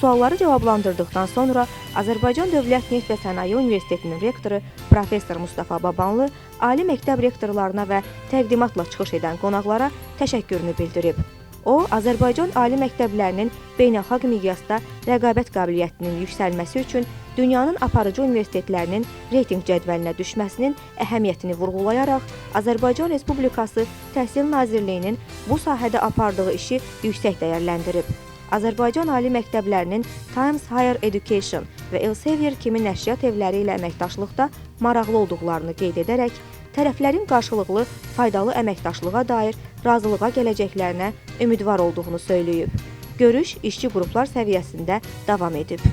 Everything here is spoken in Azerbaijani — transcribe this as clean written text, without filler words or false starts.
Sualları cavablandırdıqdan sonra Azərbaycan Dövlət Neft və Sənaye Universitetinin rektoru Professor Mustafa Babanlı ali məktəb rektorlarına və təqdimatla çıxış edən qonaqlara təşəkkürünü bildirib. O, Azərbaycan ali məktəblərinin beynəlxalq miqyasda rəqabət qabiliyyətinin yüksəlməsi üçün dünyanın aparıcı universitetlərinin reytinq cədvəlinə düşməsinin əhəmiyyətini vurğulayaraq, Azərbaycan Respublikası Təhsil Nazirliyinin bu sahədə apardığı işi yüksək dəyərləndirib. Azərbaycan ali məktəblərinin Times Higher Education və Elsevier kimi nəşriyyat evləri ilə əməkdaşlıqda maraqlı olduqlarını qeyd edərək, tərəflərin qarşılıqlı faydalı əməkdaşlığa dair razılığa gələcəklərinə ümidvar olduğunu söyləyib. Görüş işçi qruplar səviyyəsində davam edib.